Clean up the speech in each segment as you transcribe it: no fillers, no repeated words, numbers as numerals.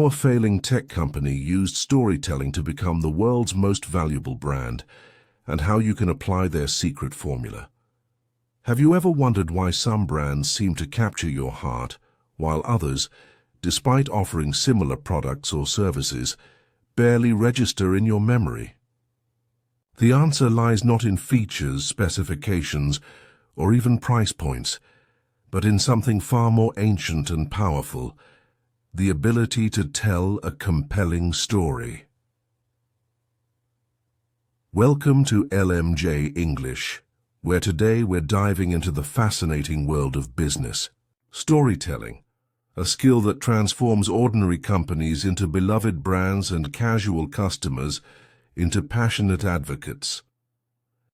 how a failing tech company used storytelling to become the world's most valuable brand, and how you can apply their secret formula. Have you ever wondered why some brands seem to capture your heart, while others, despite offering similar products or services, barely register in your memory? The answer lies not in features, specifications, or even price points, but in something far more ancient and powerful: the ability to tell a compelling story. Welcome to LMJ English, where today we're diving into the fascinating world of business. Storytelling, a skill that transforms ordinary companies into beloved brands and casual customers into passionate advocates.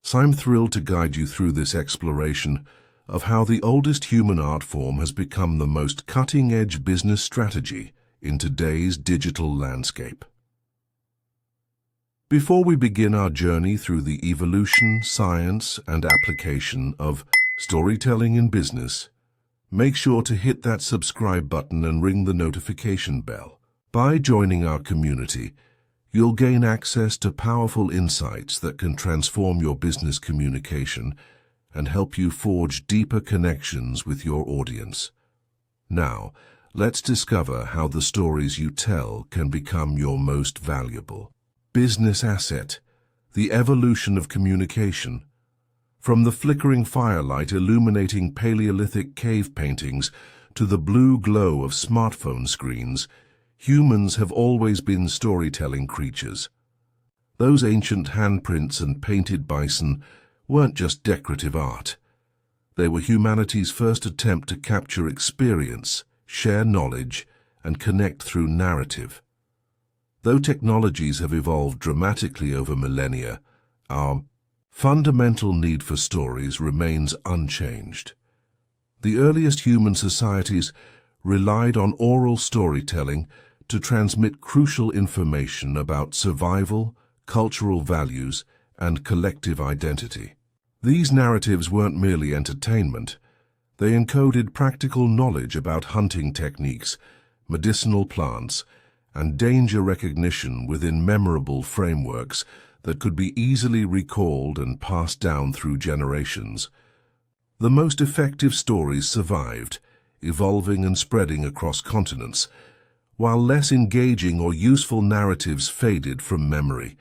So I'm thrilled to guide you through this exploration of how the oldest human art form has become the most cutting-edge business strategy in today's digital landscape. Before we begin our journey through the evolution, science, and application of storytelling in business, make sure to hit that subscribe button and ring the notification bell. By joining our community, you'll gain access to powerful insights that can transform your business communication and help you forge deeper connections with your audience. Now, let's discover how the stories you tell can become your most valuable business asset: the evolution of communication. From the flickering firelight illuminating Paleolithic cave paintings to the blue glow of smartphone screens, humans have always been storytelling creatures. Those ancient handprints and painted bison weren't just decorative art. They were humanity's first attempt to capture experience, share knowledge, and connect through narrative. Though technologies have evolved dramatically over millennia, our fundamental need for stories remains unchanged. The earliest human societies relied on oral storytelling to transmit crucial information about survival, cultural values, and collective identity. These narratives weren't merely entertainment. They encoded practical knowledge about hunting techniques, medicinal plants, and danger recognition within memorable frameworks that could be easily recalled and passed down through generations. The most effective stories survived, evolving and spreading across continents, while less engaging or useful narratives faded from memory,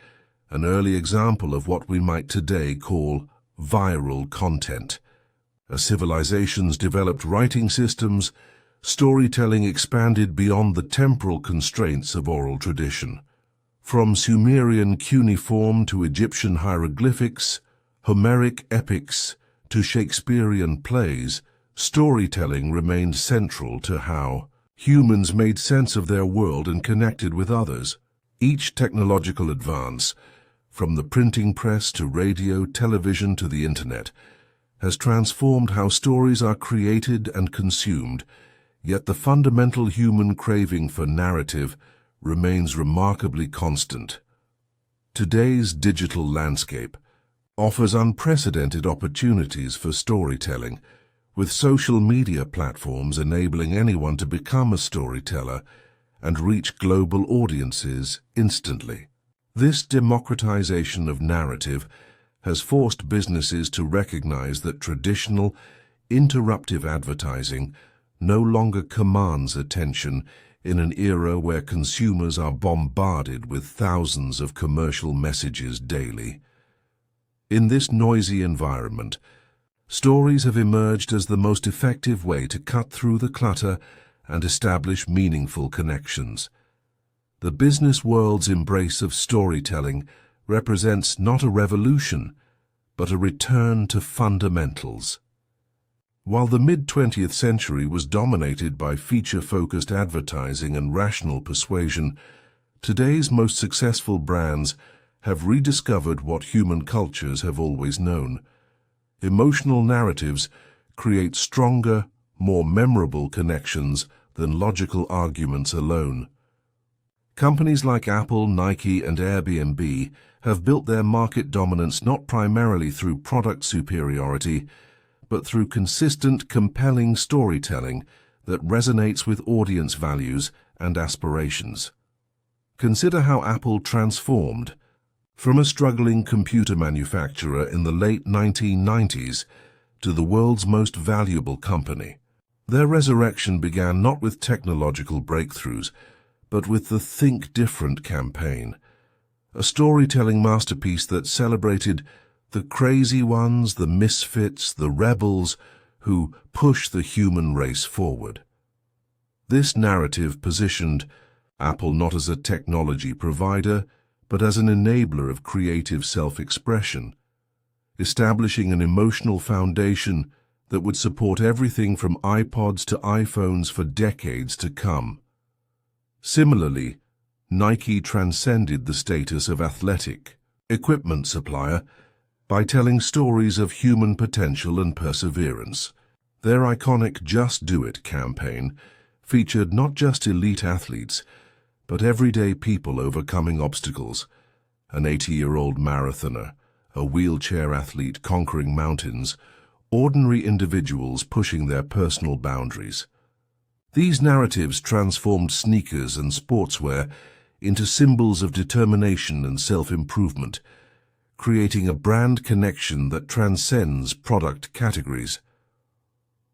an early example of what we might today call viral content. As civilizations developed writing systems, storytelling expanded beyond the temporal constraints of oral tradition. From Sumerian cuneiform to Egyptian hieroglyphics, Homeric epics to Shakespearean plays, storytelling remained central to how humans made sense of their world and connected with others. Each technological advance, from the printing press to radio, television to the internet, has transformed how stories are created and consumed, yet the fundamental human craving for narrative remains remarkably constant. Today's digital landscape offers unprecedented opportunities for storytelling, with social media platforms enabling anyone to become a storyteller and reach global audiences instantly. This democratization of narrative has forced businesses to recognize that traditional, interruptive advertising no longer commands attention in an era where consumers are bombarded with thousands of commercial messages daily. In this noisy environment, stories have emerged as the most effective way to cut through the clutter and establish meaningful connections. The business world's embrace of storytelling represents not a revolution, but a return to fundamentals. While the mid-20th century was dominated by feature-focused advertising and rational persuasion, today's most successful brands have rediscovered what human cultures have always known. Emotional narratives create stronger, more memorable connections than logical arguments alone. Companies like Apple, Nike, and Airbnb have built their market dominance not primarily through product superiority, but through consistent, compelling storytelling that resonates with audience values and aspirations. Consider how Apple transformed from a struggling computer manufacturer in the late 1990s to the world's most valuable company. Their resurrection began not with technological breakthroughs, but with the Think Different campaign, a storytelling masterpiece that celebrated the crazy ones, the misfits, the rebels who push the human race forward. This narrative positioned Apple not as a technology provider, but as an enabler of creative self-expression, establishing an emotional foundation that would support everything from iPods to iPhones for decades to come. Similarly, Nike transcended the status of athletic equipment supplier by telling stories of human potential and perseverance. Their iconic Just Do It campaign featured not just elite athletes, but everyday people overcoming obstacles, an 80-year-old marathoner, a wheelchair athlete conquering mountains, ordinary individuals pushing their personal boundaries. These narratives transformed sneakers and sportswear into symbols of determination and self-improvement, creating a brand connection that transcends product categories.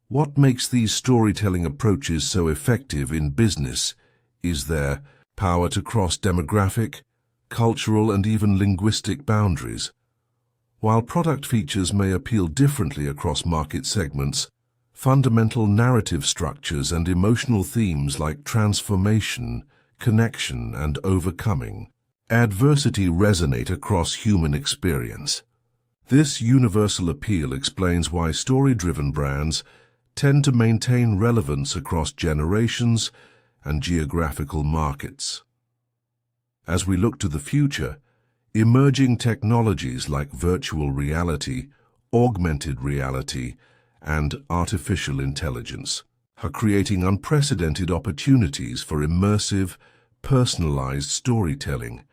What makes these storytelling approaches so effective in business is their power to cross demographic, cultural, and even linguistic boundaries. While product features may appeal differently across market segments, fundamental narrative structures and emotional themes like transformation, connection, and overcoming adversity resonate across human experience. This universal appeal explains why story-driven brands tend to maintain relevance across generations and geographical markets. As we look to the future, emerging technologies like virtual reality, augmented reality, and artificial intelligence are creating unprecedented opportunities for immersive, personalized storytelling.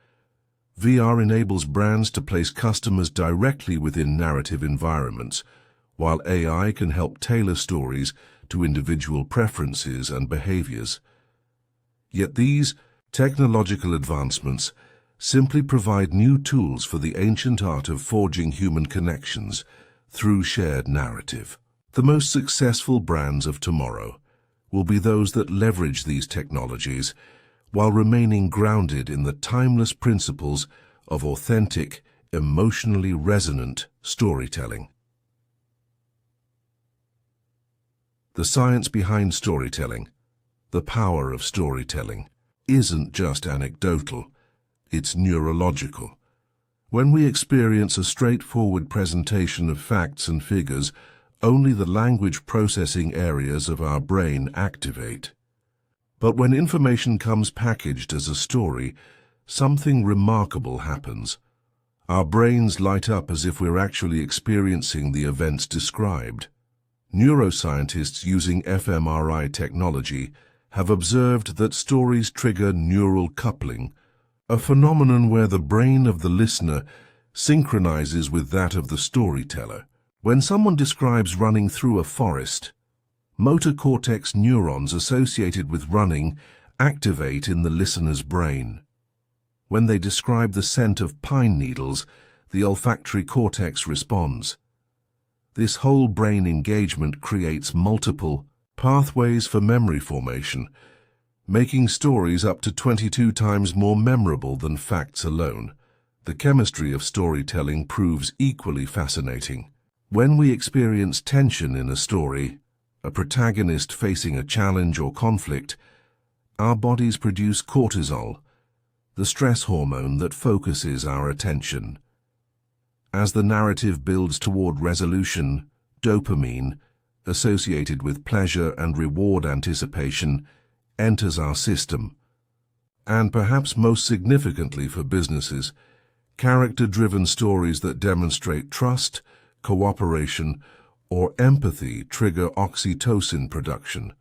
VR enables brands to place customers directly within narrative environments, while AI can help tailor stories to individual preferences and behaviors. Yet these technological advancements simply provide new tools for the ancient art of forging human connections through shared narrative. The most successful brands of tomorrow will be those that leverage these technologies while remaining grounded in the timeless principles of authentic, emotionally resonant storytelling. The science behind storytelling, the power of storytelling, isn't just anecdotal, it's neurological. When we experience a straightforward presentation of facts and figures, only the language processing areas of our brain activate. But when information comes packaged as a story, something remarkable happens. Our brains light up as if we're actually experiencing the events described. Neuroscientists using fMRI technology have observed that stories trigger neural coupling, a phenomenon where the brain of the listener synchronizes with that of the storyteller. When someone describes running through a forest, motor cortex neurons associated with running activate in the listener's brain. When they describe the scent of pine needles, the olfactory cortex responds. This whole brain engagement creates multiple pathways for memory formation, making stories up to 22 times more memorable than facts alone. The chemistry of storytelling proves equally fascinating. When we experience tension in a story, a protagonist facing a challenge or conflict, our bodies produce cortisol, the stress hormone that focuses our attention. As the narrative builds toward resolution, dopamine, associated with pleasure and reward anticipation, enters our system. And perhaps most significantly for businesses, character-driven stories that demonstrate trust, cooperation, or empathy trigger oxytocin production,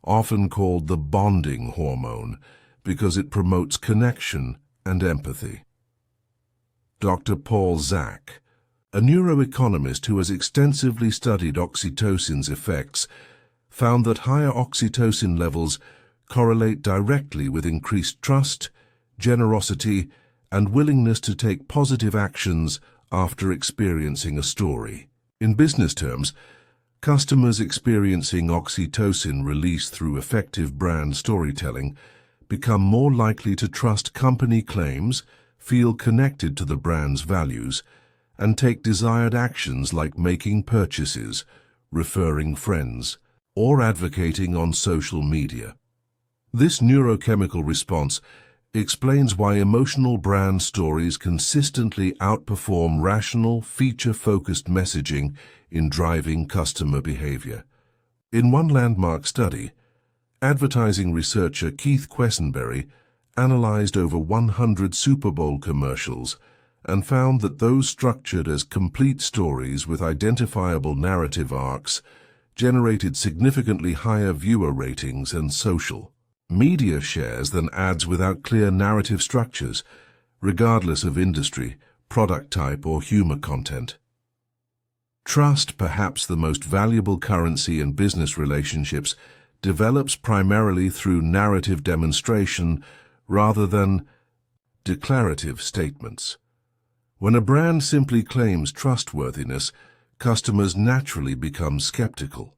often called the bonding hormone, because it promotes connection and empathy. Dr. Paul Zak, a neuroeconomist who has extensively studied oxytocin's effects, found that higher oxytocin levels correlate directly with increased trust, generosity, and willingness to take positive actions after experiencing a story. In business terms, customers experiencing oxytocin release through effective brand storytelling become more likely to trust company claims, feel connected to the brand's values, and take desired actions like making purchases, referring friends, or advocating on social media. This neurochemical response explains why emotional brand stories consistently outperform rational, feature-focused messaging in driving customer behavior. In one landmark study, advertising researcher Keith Quessenberry analyzed over 100 Super Bowl commercials and found that those structured as complete stories with identifiable narrative arcs generated significantly higher viewer ratings and social media shares than ads without clear narrative structures, regardless of industry, product type, or humor content. Trust, perhaps the most valuable currency in business relationships, develops primarily through narrative demonstration rather than declarative statements. When a brand simply claims trustworthiness, customers naturally become skeptical.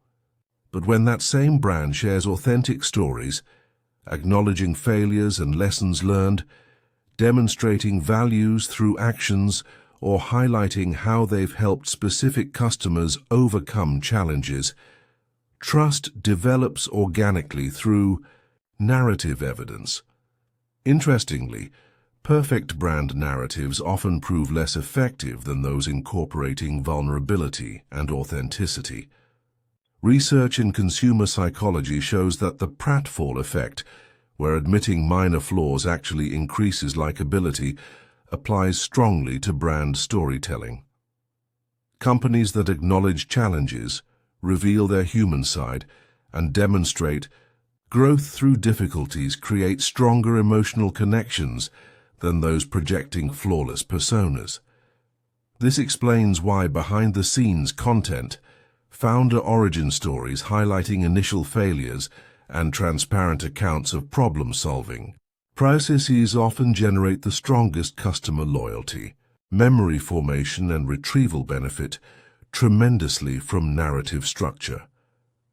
But when that same brand shares authentic stories, acknowledging failures and lessons learned, demonstrating values through actions, or highlighting how they've helped specific customers overcome challenges, trust develops organically through narrative evidence. Interestingly, perfect brand narratives often prove less effective than those incorporating vulnerability and authenticity. Research in consumer psychology shows that the pratfall effect, where admitting minor flaws actually increases likability, applies strongly to brand storytelling. Companies that acknowledge challenges, reveal their human side, and demonstrate growth through difficulties create stronger emotional connections than those projecting flawless personas. This explains why behind-the-scenes content, founder origin stories highlighting initial failures, and transparent accounts of problem-solving processes often generate the strongest customer loyalty. Memory formation and retrieval benefit tremendously from narrative structure.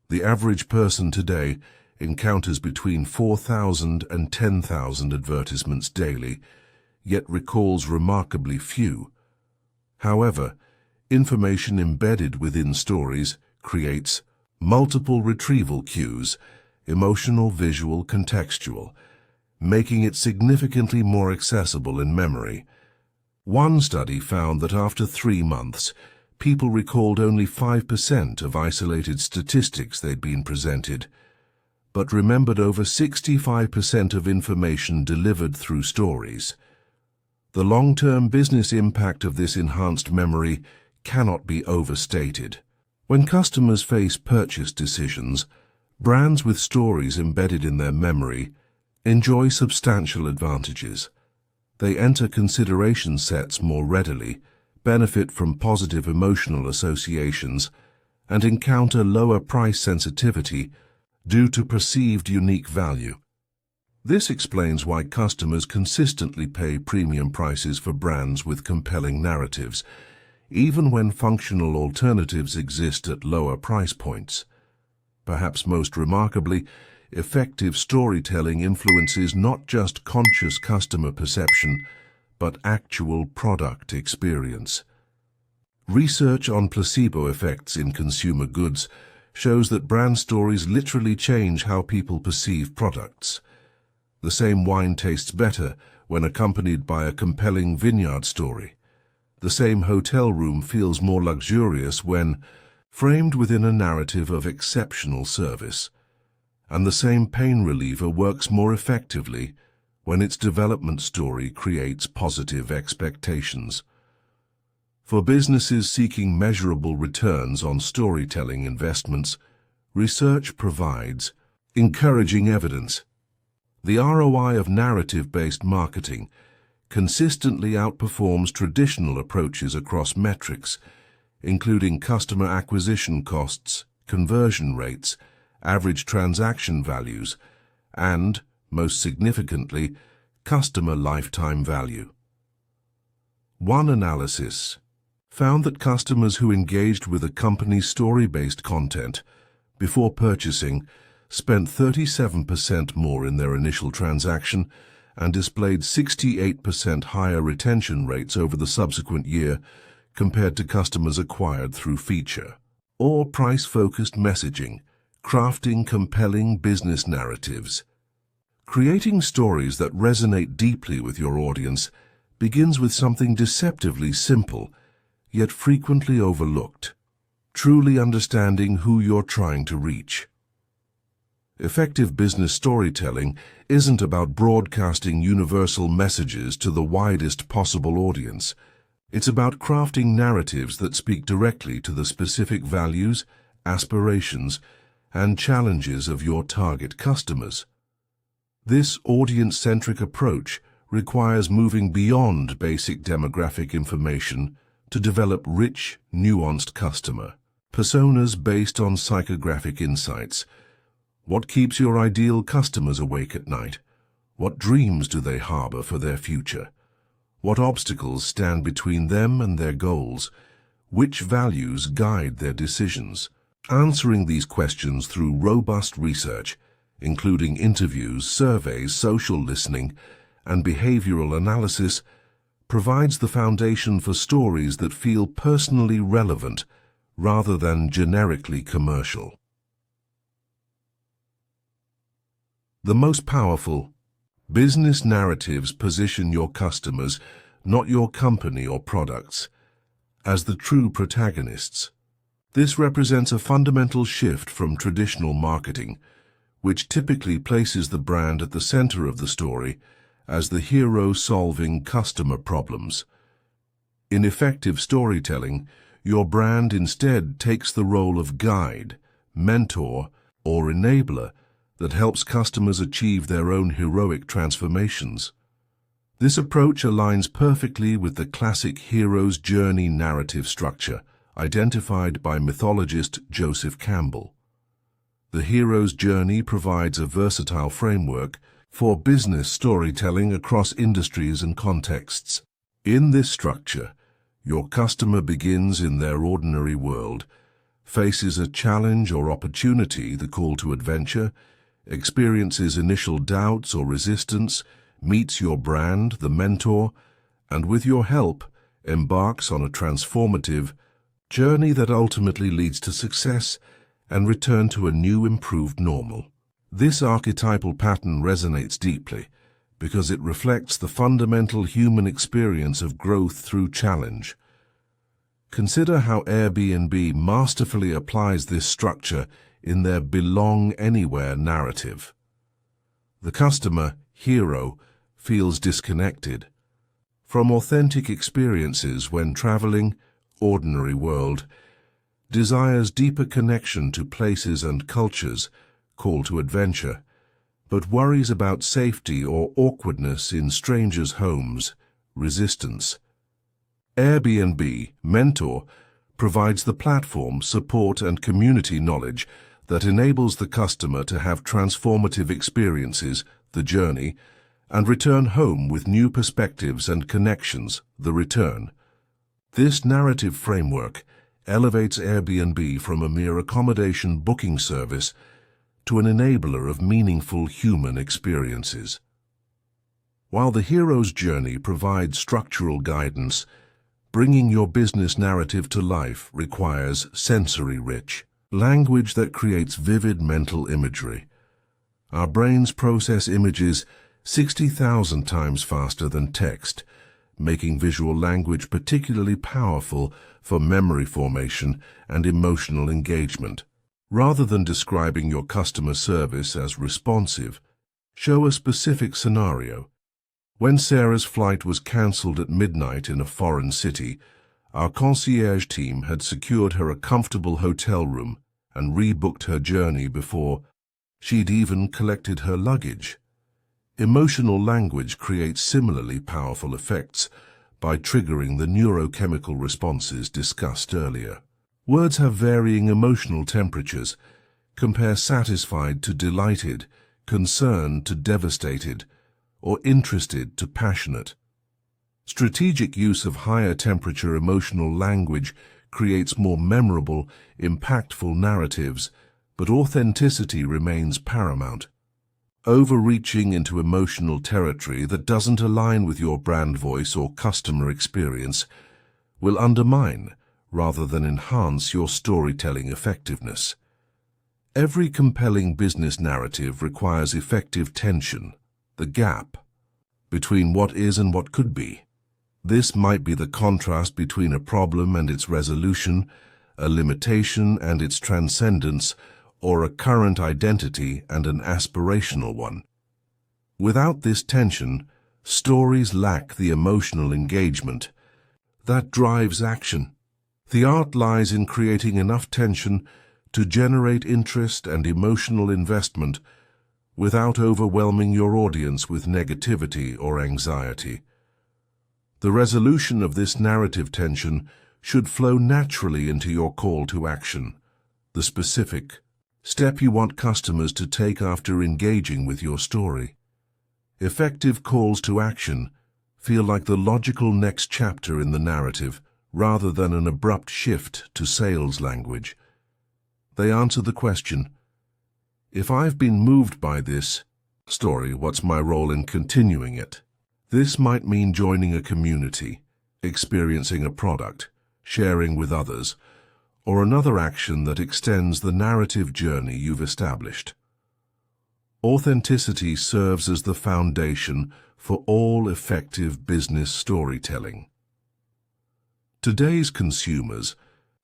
The average person today encounters between 4,000 and 10,000 advertisements daily, yet recalls remarkably few. However, information embedded within stories creates multiple retrieval cues, emotional, visual, contextual, making it significantly more accessible in memory. One study found that after 3 months, people recalled only 5% of isolated statistics they'd been presented, but remembered over 65% of information delivered through stories. The long-term business impact of this enhanced memory cannot be overstated. When customers face purchase decisions, brands with stories embedded in their memory enjoy substantial advantages. They enter consideration sets more readily, benefit from positive emotional associations, and encounter lower price sensitivity due to perceived unique value. This explains why customers consistently pay premium prices for brands with compelling narratives, even when functional alternatives exist at lower price points. Perhaps most remarkably, effective storytelling influences not just conscious customer perception, but actual product experience. Research on placebo effects in consumer goods shows that brand stories literally change how people perceive products. The same wine tastes better when accompanied by a compelling vineyard story. The same hotel room feels more luxurious when framed within a narrative of exceptional service. And the same pain reliever works more effectively when its development story creates positive expectations. For businesses seeking measurable returns on storytelling investments, research provides encouraging evidence. The ROI of narrative-based marketing consistently outperforms traditional approaches across metrics, including customer acquisition costs, conversion rates, average transaction values, and, most significantly, customer lifetime value. One analysis found that customers who engaged with a company's story-based content before purchasing spent 37% more in their initial transaction and displayed 68% higher retention rates over the subsequent year compared to customers acquired through feature or price-focused messaging. Crafting compelling business narratives. Creating stories that resonate deeply with your audience begins with something deceptively simple, yet frequently overlooked: truly understanding who you're trying to reach. Effective business storytelling isn't about broadcasting universal messages to the widest possible audience. It's about crafting narratives that speak directly to the specific values, aspirations, and challenges of your target customers. This audience-centric approach requires moving beyond basic demographic information to develop rich, nuanced customer personas based on psychographic insights. What keeps your ideal customers awake at night? What dreams do they harbor for their future? What obstacles stand between them and their goals? Which values guide their decisions? Answering these questions through robust research, including interviews, surveys, social listening, and behavioral analysis, provides the foundation for stories that feel personally relevant rather than generically commercial. The most powerful business narratives position your customers, not your company or products, as the true protagonists. This represents a fundamental shift from traditional marketing, which typically places the brand at the center of the story as the hero solving customer problems. In effective storytelling, your brand instead takes the role of guide, mentor, or enabler that helps customers achieve their own heroic transformations. This approach aligns perfectly with the classic hero's journey narrative structure identified by mythologist Joseph Campbell. The hero's journey provides a versatile framework for business storytelling across industries and contexts. In this structure, your customer begins in their ordinary world, faces a challenge or opportunity, the call to adventure, experiences initial doubts or resistance, meets your brand, the mentor, and with your help, embarks on a transformative journey that ultimately leads to success and return to a new, improved normal. This archetypal pattern resonates deeply because it reflects the fundamental human experience of growth through challenge. Consider how Airbnb masterfully applies this structure in their Belong Anywhere narrative. The customer, hero, feels disconnected from authentic experiences when traveling, ordinary world, desires deeper connection to places and cultures, call to adventure, but worries about safety or awkwardness in strangers' homes, resistance. Airbnb Mentor provides the platform, support, and community knowledge that enables the customer to have transformative experiences, the journey, and return home with new perspectives and connections, the return. This narrative framework elevates Airbnb from a mere accommodation booking service to an enabler of meaningful human experiences. While the hero's journey provides structural guidance, bringing your business narrative to life requires sensory-rich language that creates vivid mental imagery. Our brains process images 60,000 times faster than text, making visual language particularly powerful for memory formation and emotional engagement. Rather than describing your customer service as responsive, show a specific scenario. When Sarah's flight was cancelled at midnight in a foreign city, our concierge team had secured her a comfortable hotel room and rebooked her journey before she'd even collected her luggage. Emotional language creates similarly powerful effects by triggering the neurochemical responses discussed earlier. Words have varying emotional temperatures. Compare satisfied to delighted, concerned to devastated, or interested to passionate. Strategic use of higher temperature emotional language creates more memorable, impactful narratives, but authenticity remains paramount. Overreaching into emotional territory that doesn't align with your brand voice or customer experience will undermine rather than enhance your storytelling effectiveness. Every compelling business narrative requires effective tension, the gap between what is and what could be. This might be the contrast between a problem and its resolution, a limitation and its transcendence, or a current identity and an aspirational one. Without this tension, stories lack the emotional engagement that drives action. The art lies in creating enough tension to generate interest and emotional investment without overwhelming your audience with negativity or anxiety. The resolution of this narrative tension should flow naturally into your call to action, the specific step you want customers to take after engaging with your story. Effective calls to action feel like the logical next chapter in the narrative rather than an abrupt shift to sales language. They answer the question, if I've been moved by this story, what's my role in continuing it? This might mean joining a community, experiencing a product, sharing with others, or another action that extends the narrative journey you've established. Authenticity serves as the foundation for all effective business storytelling. Today's consumers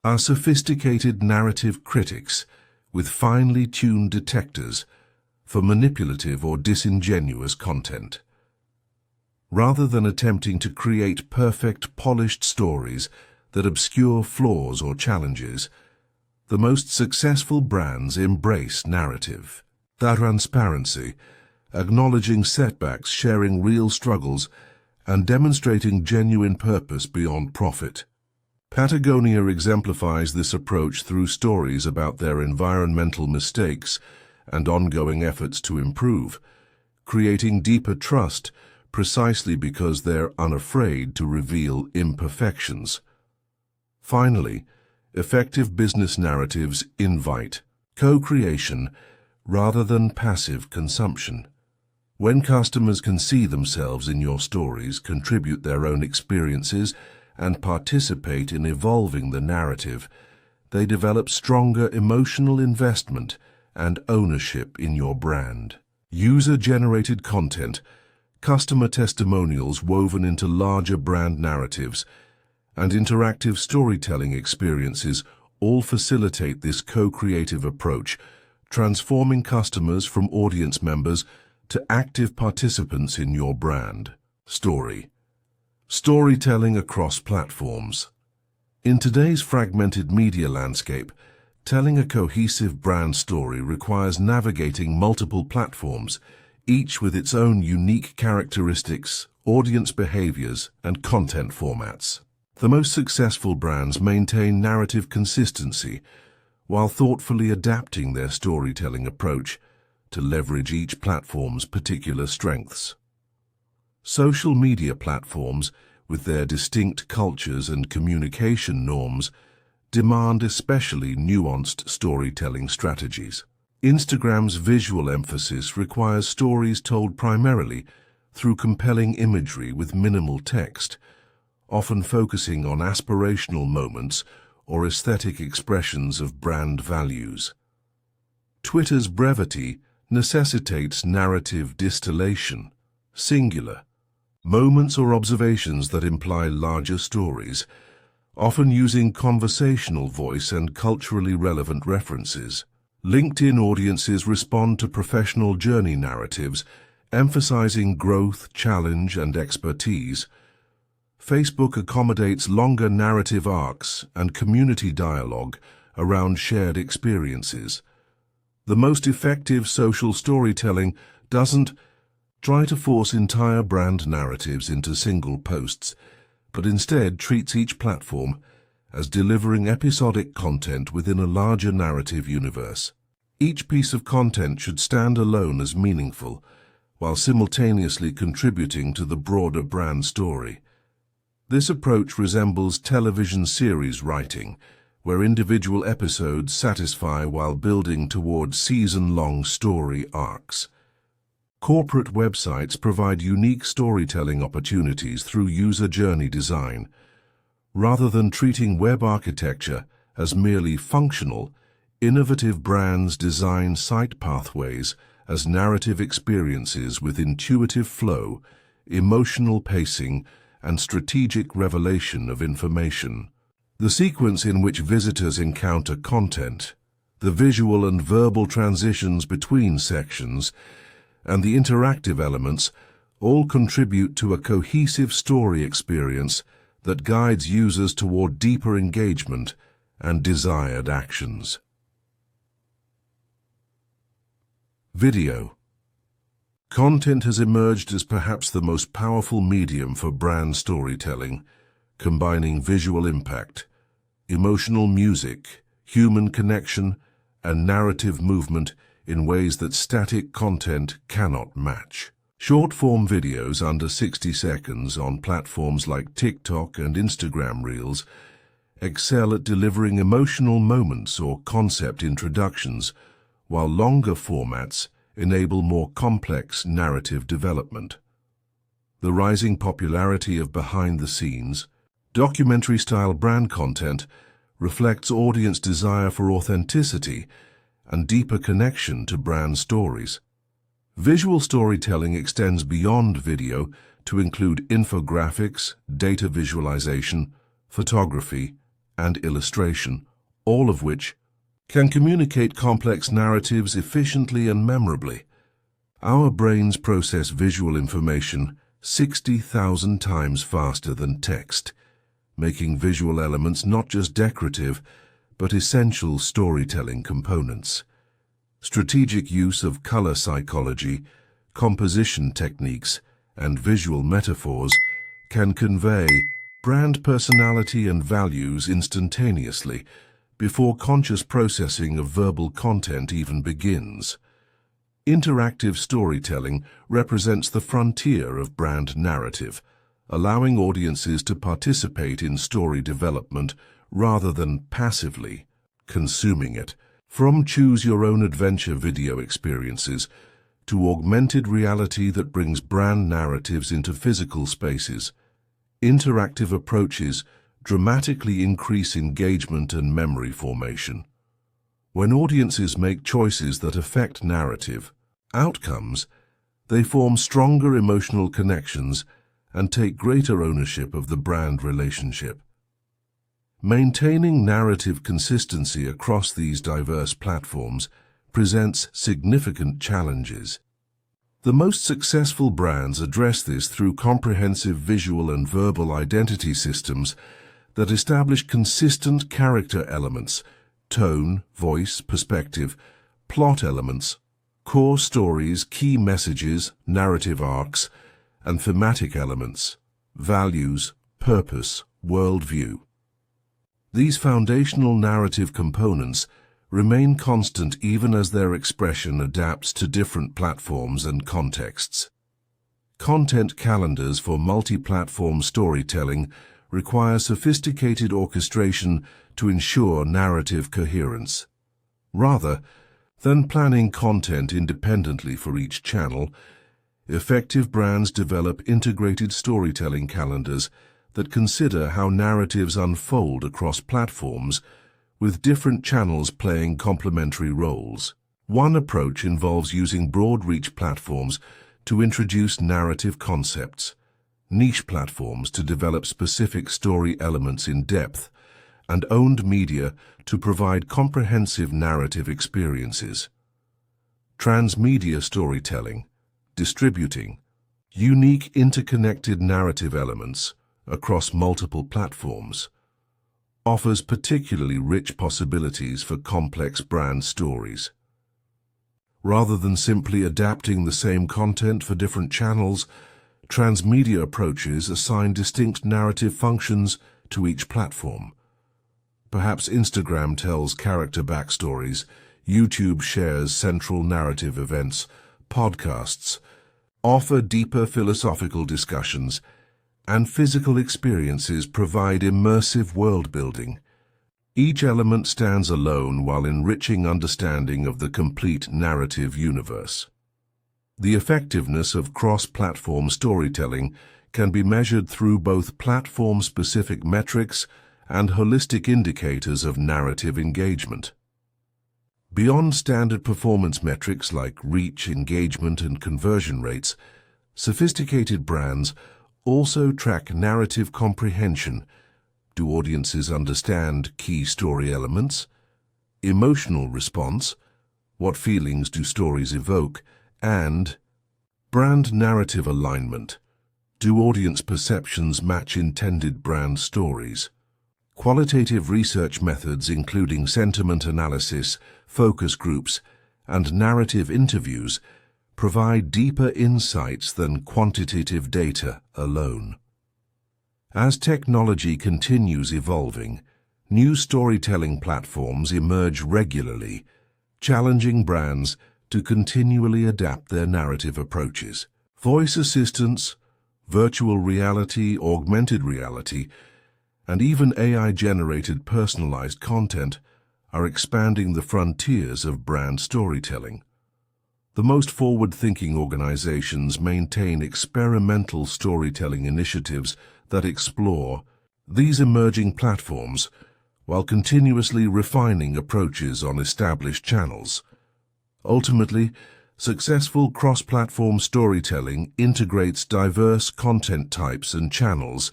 are sophisticated narrative critics with finely tuned detectors for manipulative or disingenuous content. Rather than attempting to create perfect, polished stories that obscure flaws or challenges, the most successful brands embrace narrative. That transparency, acknowledging setbacks, sharing real struggles, and demonstrating genuine purpose beyond profit. Patagonia exemplifies this approach through stories about their environmental mistakes and ongoing efforts to improve, creating deeper trust precisely because they're unafraid to reveal imperfections. Finally, effective business narratives invite co-creation rather than passive consumption. When customers can see themselves in your stories, contribute their own experiences, and participate in evolving the narrative, they develop stronger emotional investment and ownership in your brand. User-generated content, customer testimonials woven into larger brand narratives, and interactive storytelling experiences all facilitate this co-creative approach, transforming customers from audience members to active participants in your brand story. Storytelling across platforms. In today's fragmented media landscape, telling a cohesive brand story requires navigating multiple platforms, each with its own unique characteristics, audience behaviors, and content formats. The most successful brands maintain narrative consistency while thoughtfully adapting their storytelling approach to leverage each platform's particular strengths. Social media platforms, with their distinct cultures and communication norms, demand especially nuanced storytelling strategies. Instagram's visual emphasis requires stories told primarily through compelling imagery with minimal text, often focusing on aspirational moments or aesthetic expressions of brand values. Twitter's brevity necessitates narrative distillation, singular, moments or observations that imply larger stories, often using conversational voice and culturally relevant references. LinkedIn audiences respond to professional journey narratives, emphasizing growth, challenge, and expertise. Facebook accommodates longer narrative arcs and community dialogue around shared experiences. The most effective social storytelling doesn't try to force entire brand narratives into single posts, but instead treats each platform as delivering episodic content within a larger narrative universe. Each piece of content should stand alone as meaningful, while simultaneously contributing to the broader brand story. This approach resembles television series writing, where individual episodes satisfy while building towards season-long story arcs. Corporate websites provide unique storytelling opportunities through user journey design. Rather than treating web architecture as merely functional, innovative brands design site pathways as narrative experiences with intuitive flow, emotional pacing, and strategic revelation of information. The sequence in which visitors encounter content, the visual and verbal transitions between sections, and the interactive elements all contribute to a cohesive story experience that guides users toward deeper engagement and desired actions. Video. Content has emerged as perhaps the most powerful medium for brand storytelling, combining visual impact, emotional music, human connection, and narrative movement in ways that static content cannot match. Short-form videos under 60 seconds on platforms like TikTok and Instagram Reels excel at delivering emotional moments or concept introductions, while longer formats enable more complex narrative development. The rising popularity of behind-the-scenes, documentary-style brand content reflects audience desire for authenticity and deeper connection to brand stories. Visual storytelling extends beyond video to include infographics, data visualization, photography, and illustration, all of which can communicate complex narratives efficiently and memorably. Our brains process visual information 60,000 times faster than text, making visual elements not just decorative, but essential storytelling components. Strategic use of color psychology, composition techniques, and visual metaphors can convey brand personality and values instantaneously before conscious processing of verbal content even begins. Interactive storytelling represents the frontier of brand narrative, allowing audiences to participate in story development rather than passively consuming it. From choose-your-own-adventure video experiences to augmented reality that brings brand narratives into physical spaces, interactive approaches dramatically increase engagement and memory formation. When audiences make choices that affect narrative outcomes, they form stronger emotional connections and take greater ownership of the brand relationship. Maintaining narrative consistency across these diverse platforms presents significant challenges. The most successful brands address this through comprehensive visual and verbal identity systems that establish consistent character elements, tone, voice, perspective, plot elements, core stories, key messages, narrative arcs, and thematic elements, values, purpose, worldview. These foundational narrative components remain constant even as their expression adapts to different platforms and contexts. Content calendars for multi-platform storytelling require sophisticated orchestration to ensure narrative coherence. Rather than planning content independently for each channel, effective brands develop integrated storytelling calendars that consider how narratives unfold across platforms, with different channels playing complementary roles. One approach involves using broad-reach platforms to introduce narrative concepts, niche platforms to develop specific story elements in depth, and owned media to provide comprehensive narrative experiences. Transmedia storytelling, distributing unique interconnected narrative elements across multiple platforms, offers particularly rich possibilities for complex brand stories. Rather than simply adapting the same content for different channels, transmedia approaches assign distinct narrative functions to each platform. Perhaps Instagram tells character backstories, YouTube shares central narrative events, podcasts offer deeper philosophical discussions, and physical experiences provide immersive world-building. Each element stands alone while enriching understanding of the complete narrative universe. The effectiveness of cross-platform storytelling can be measured through both platform-specific metrics and holistic indicators of narrative engagement. Beyond standard performance metrics like reach, engagement, and conversion rates, sophisticated brands also track narrative comprehension. Do audiences understand key story elements? Emotional response, what feelings do stories evoke? And brand narrative alignment, do audience perceptions match intended brand stories? Qualitative research methods including sentiment analysis, focus groups, and narrative interviews provide deeper insights than quantitative data alone. As technology continues evolving, new storytelling platforms emerge regularly, challenging brands to continually adapt their narrative approaches. Voice assistants, virtual reality, augmented reality, and even AI-generated personalized content are expanding the frontiers of brand storytelling. The most forward-thinking organizations maintain experimental storytelling initiatives that explore these emerging platforms while continuously refining approaches on established channels. Ultimately, successful cross-platform storytelling integrates diverse content types and channels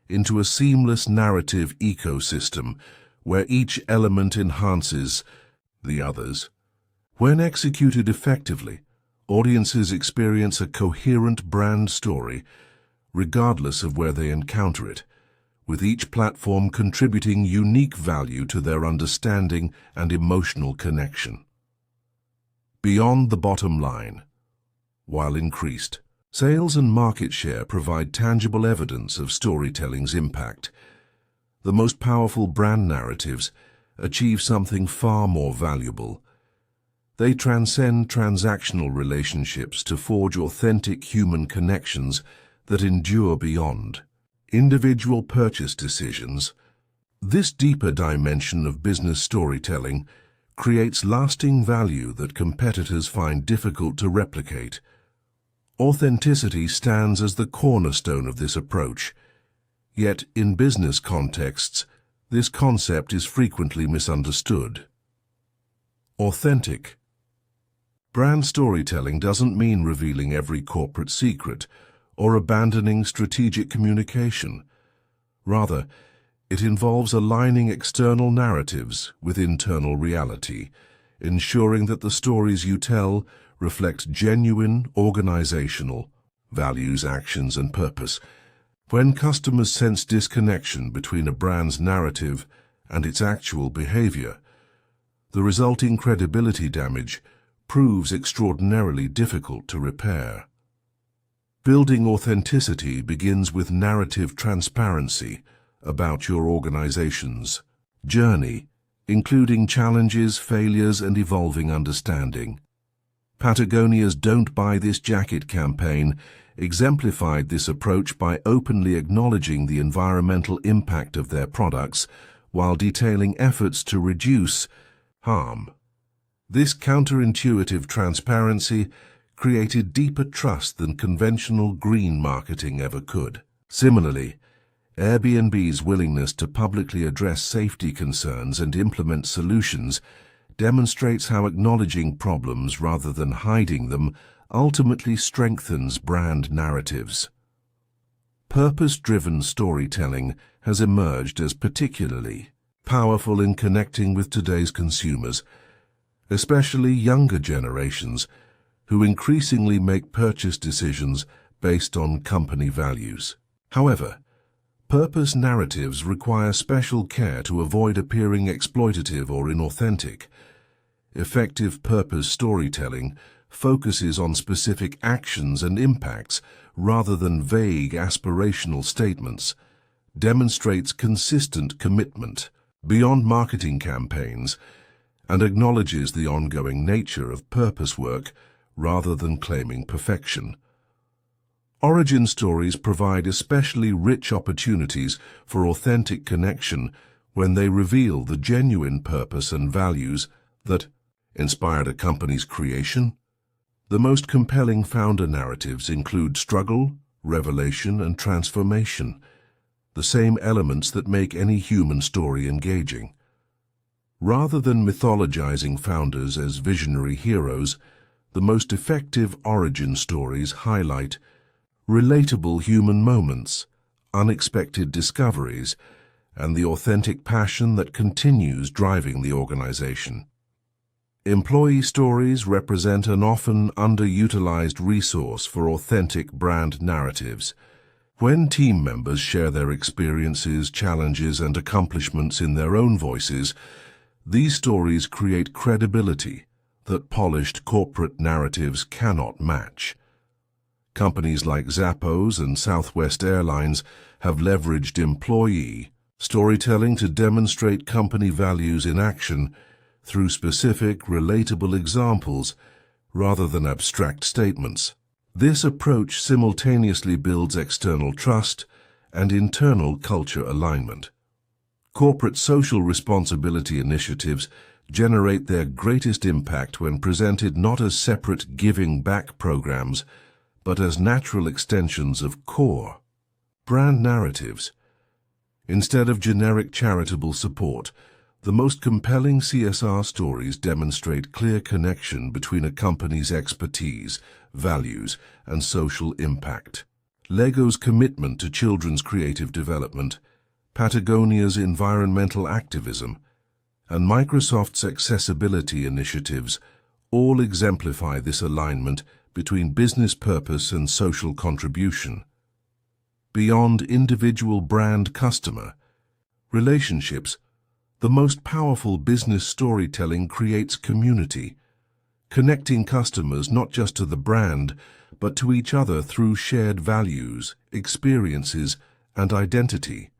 into a seamless narrative ecosystem where each element enhances the others. When executed effectively, audiences experience a coherent brand story, regardless of where they encounter it, with each platform contributing unique value to their understanding and emotional connection. Beyond the bottom line, while increased, sales and market share provide tangible evidence of storytelling's impact. The most powerful brand narratives achieve something far more valuable. They transcend transactional relationships to forge authentic human connections that endure beyond individual purchase decisions. This deeper dimension of business storytelling creates lasting value that competitors find difficult to replicate. Authenticity stands as the cornerstone of this approach, yet in business contexts, this concept is frequently misunderstood. Authentic. Brand storytelling doesn't mean revealing every corporate secret or abandoning strategic communication. Rather, it involves aligning external narratives with internal reality, ensuring that the stories you tell reflect genuine organizational values, actions, and purpose. When customers sense disconnection between a brand's narrative and its actual behavior, the resulting credibility damage proves extraordinarily difficult to repair. Building authenticity begins with narrative transparency about your organization's journey, including challenges, failures, and evolving understanding. Patagonia's Don't Buy This Jacket campaign exemplified this approach by openly acknowledging the environmental impact of their products while detailing efforts to reduce harm. This counterintuitive transparency created deeper trust than conventional green marketing ever could. Similarly, Airbnb's willingness to publicly address safety concerns and implement solutions demonstrates how acknowledging problems rather than hiding them ultimately strengthens brand narratives. Purpose-driven storytelling has emerged as particularly powerful in connecting with today's consumers, especially younger generations who increasingly make purchase decisions based on company values. However, purpose narratives require special care to avoid appearing exploitative or inauthentic. Effective purpose storytelling focuses on specific actions and impacts rather than vague aspirational statements, demonstrates consistent commitment. Beyond marketing campaigns, and acknowledges the ongoing nature of purpose work rather than claiming perfection. Origin stories provide especially rich opportunities for authentic connection when they reveal the genuine purpose and values that inspired a company's creation. The most compelling founder narratives include struggle, revelation, and transformation, the same elements that make any human story engaging. Rather than mythologizing founders as visionary heroes, the most effective origin stories highlight relatable human moments, unexpected discoveries, and the authentic passion that continues driving the organization. Employee stories represent an often underutilized resource for authentic brand narratives. When team members share their experiences, challenges, and accomplishments in their own voices, these stories create credibility that polished corporate narratives cannot match. Companies like Zappos and Southwest Airlines have leveraged employee storytelling to demonstrate company values in action through specific, relatable examples rather than abstract statements. This approach simultaneously builds external trust and internal culture alignment. Corporate social responsibility initiatives generate their greatest impact when presented not as separate giving back programs, but as natural extensions of core brand narratives. Instead of generic charitable support, the most compelling CSR stories demonstrate clear connection between a company's expertise, values, and social impact. Lego's commitment to children's creative development, Patagonia's environmental activism, and Microsoft's accessibility initiatives all exemplify this alignment between business purpose and social contribution. Beyond individual brand-customer relationships, the most powerful business storytelling creates community, connecting customers not just to the brand, but to each other through shared values, experiences, and identity.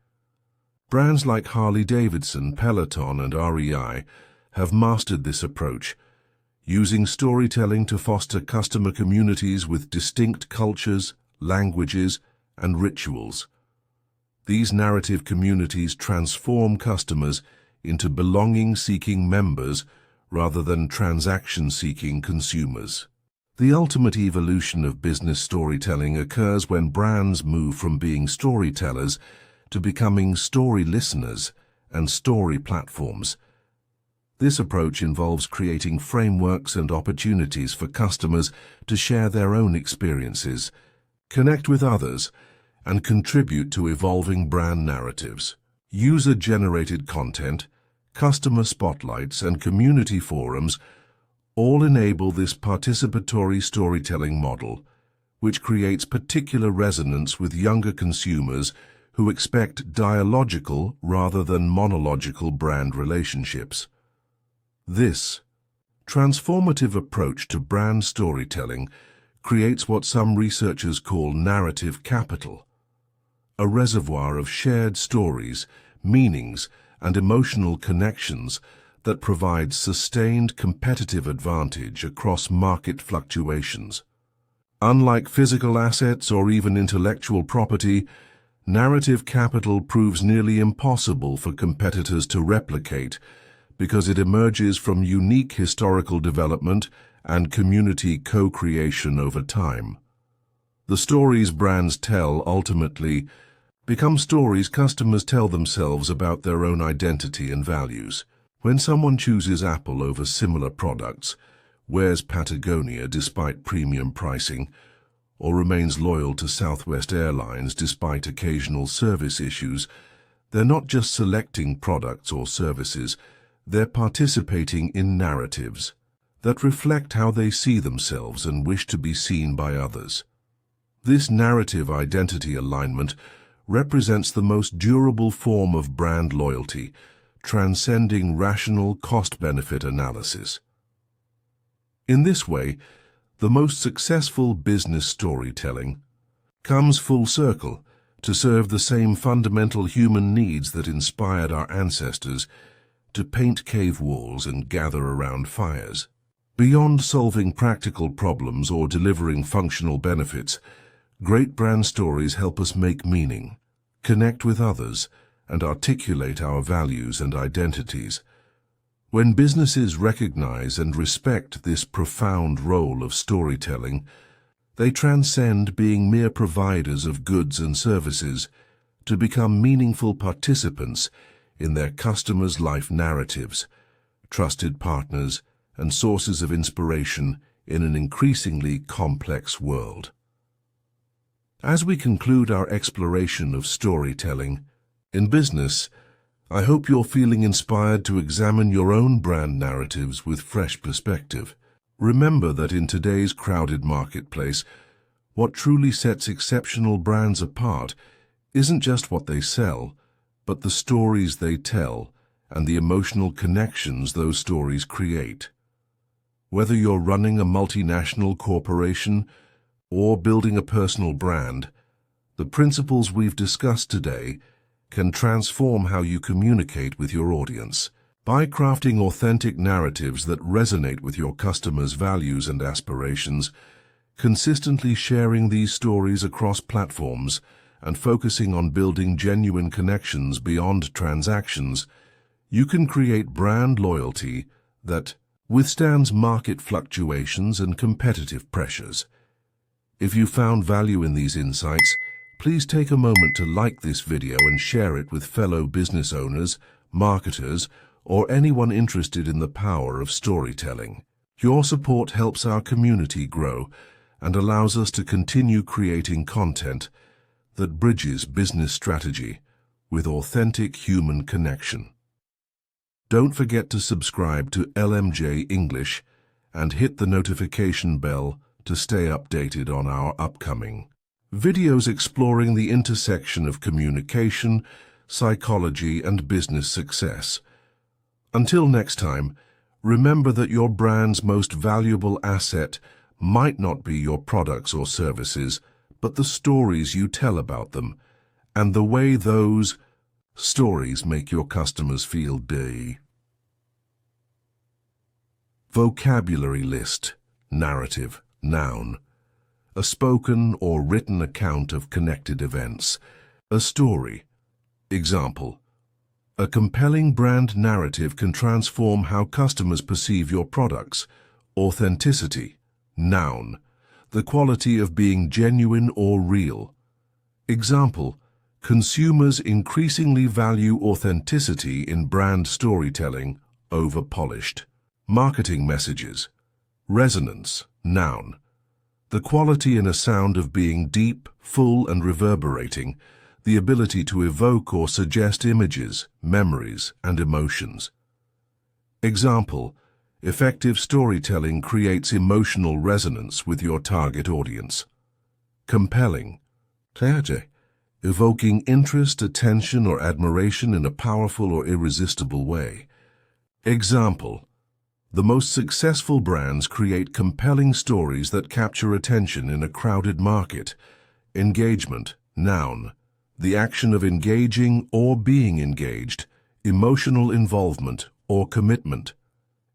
Brands like Harley-Davidson, Peloton, and REI have mastered this approach, using storytelling to foster customer communities with distinct cultures, languages, and rituals. These narrative communities transform customers into belonging-seeking members rather than transaction-seeking consumers. The ultimate evolution of business storytelling occurs when brands move from being storytellers to becoming story listeners and story platforms. This approach involves creating frameworks and opportunities for customers to share their own experiences, connect with others, and contribute to evolving brand narratives. User-generated content, customer spotlights, and community forums all enable this participatory storytelling model, which creates particular resonance with younger consumers who expect dialogical rather than monological brand relationships. This transformative approach to brand storytelling creates what some researchers call narrative capital, a reservoir of shared stories, meanings, and emotional connections that provides sustained competitive advantage across market fluctuations. Unlike physical assets or even intellectual property, narrative capital proves nearly impossible for competitors to replicate because it emerges from unique historical development and community co-creation over time. The stories brands tell ultimately become stories customers tell themselves about their own identity and values. When someone chooses Apple over similar products, wears Patagonia despite premium pricing, or remains loyal to Southwest Airlines despite occasional service issues, they're not just selecting products or services, they're participating in narratives that reflect how they see themselves and wish to be seen by others. This narrative identity alignment represents the most durable form of brand loyalty, transcending rational cost-benefit analysis. In this way, the most successful business storytelling comes full circle to serve the same fundamental human needs that inspired our ancestors, to paint cave walls and gather around fires. Beyond solving practical problems or delivering functional benefits, great brand stories help us make meaning, connect with others, and articulate our values and identities. When businesses recognize and respect this profound role of storytelling, they transcend being mere providers of goods and services to become meaningful participants in their customers' life narratives, trusted partners, and sources of inspiration in an increasingly complex world. As we conclude our exploration of storytelling in business, I hope you're feeling inspired to examine your own brand narratives with fresh perspective. Remember that in today's crowded marketplace, what truly sets exceptional brands apart isn't just what they sell, but the stories they tell and the emotional connections those stories create. Whether you're running a multinational corporation or building a personal brand, the principles we've discussed today can transform how you communicate with your audience. By crafting authentic narratives that resonate with your customers' values and aspirations, consistently sharing these stories across platforms, and focusing on building genuine connections beyond transactions, you can create brand loyalty that withstands market fluctuations and competitive pressures. If you found value in these insights, please take a moment to like this video and share it with fellow business owners, marketers, or anyone interested in the power of storytelling. Your support helps our community grow and allows us to continue creating content that bridges business strategy with authentic human connection. Don't forget to subscribe to LMJ English and hit the notification bell to stay updated on our upcoming videos exploring the intersection of communication, psychology, and business success. Until next time, remember that your brand's most valuable asset might not be your products or services, but the stories you tell about them, and the way those stories make your customers feel. Vocabulary list. Narrative. Noun. A spoken or written account of connected events. A story. Example. A compelling brand narrative can transform how customers perceive your products. Authenticity. Noun. The quality of being genuine or real. Example. Consumers increasingly value authenticity in brand storytelling over polished marketing messages. Resonance. Noun. The quality in a sound of being deep, full, and reverberating, the ability to evoke or suggest images, memories, and emotions. Example. Effective storytelling creates emotional resonance with your target audience. Compelling. Evoking interest, attention, or admiration in a powerful or irresistible way. Example. The most successful brands create compelling stories that capture attention in a crowded market. Engagement. Noun. The action of engaging or being engaged, emotional involvement or commitment.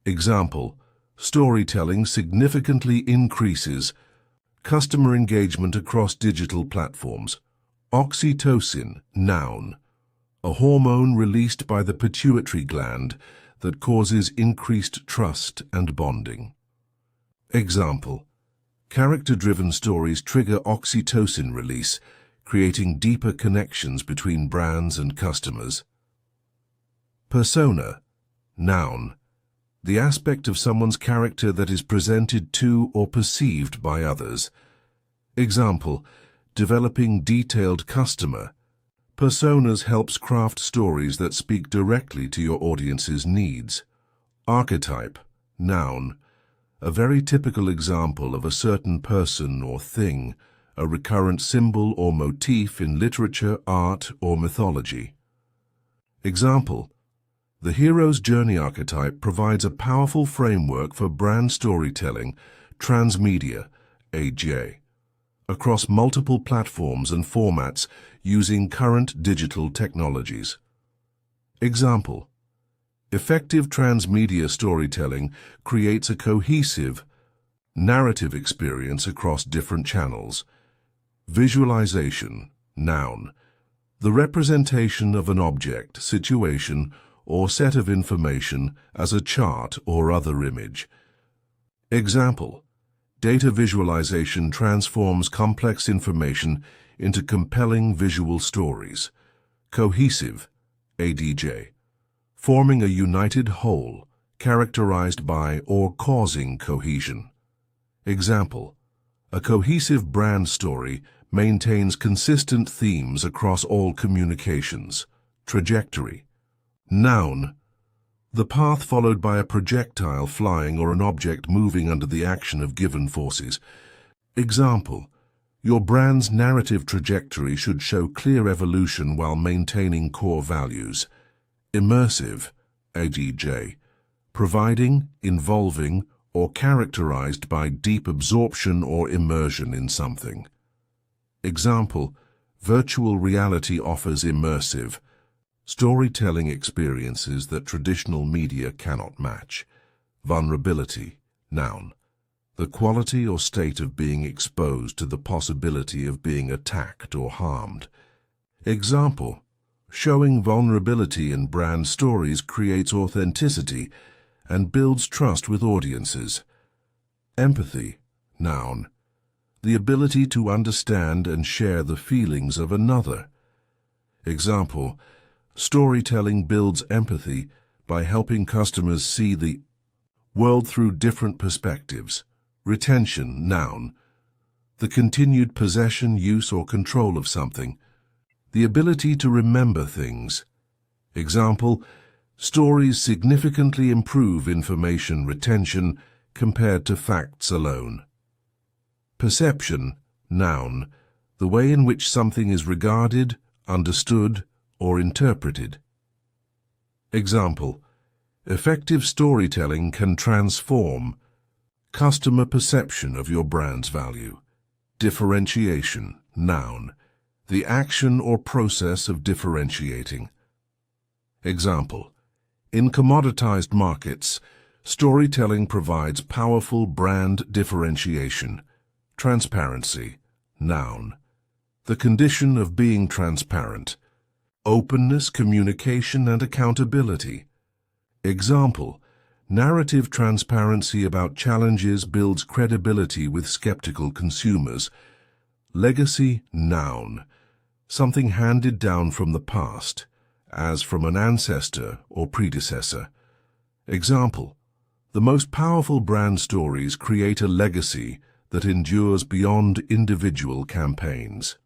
Example. Storytelling significantly increases customer engagement across digital platforms. Oxytocin. Noun. A hormone released by the pituitary gland that causes increased trust and bonding. Example. Character-driven stories trigger oxytocin release, creating deeper connections between brands and customers. Persona. Noun. The aspect of someone's character that is presented to or perceived by others. Example. Developing detailed customer personas helps craft stories that speak directly to your audience's needs. Archetype. Noun. A very typical example of a certain person or thing, a recurrent symbol or motif in literature, art, or mythology. Example. The hero's journey archetype provides a powerful framework for brand storytelling, transmedia, AJ, across multiple platforms and formats using current digital technologies. Example. Effective transmedia storytelling creates a cohesive, narrative experience across different channels. Visualization, noun. The representation of an object, situation, or set of information as a chart or other image. Example: data visualization transforms complex information into compelling visual stories. Cohesive, ADJ. Forming a united whole, characterized by or causing cohesion. Example: a cohesive brand story maintains consistent themes across all communications. Trajectory. Noun. The path followed by a projectile flying or an object moving under the action of given forces. Example: your brand's narrative trajectory should show clear evolution while maintaining core values. Immersive, ADJ. Providing, involving, or characterized by deep absorption or immersion in something. Example: virtual reality offers immersive, storytelling experiences that traditional media cannot match. Vulnerability, noun. The quality or state of being exposed to the possibility of being attacked or harmed. Example: showing vulnerability in brand stories creates authenticity and builds trust with audiences. Empathy, noun. The ability to understand and share the feelings of another. Example: storytelling builds empathy by helping customers see the world through different perspectives. Retention, noun. The continued possession, use, or control of something. The ability to remember things. Example: stories significantly improve information retention compared to facts alone. Perception, noun. The way in which something is regarded, understood, or interpreted. Example: effective storytelling can transform customer perception of your brand's value. Differentiation, noun. The action or process of differentiating. Example: in commoditized markets, storytelling provides powerful brand differentiation. Transparency, noun. The condition of being transparent. Openness, communication, and accountability. Example: narrative transparency about challenges builds credibility with skeptical consumers. Legacy, noun. Something handed down from the past, as from an ancestor or predecessor. Example: the most powerful brand stories create a legacy that endures beyond individual campaigns.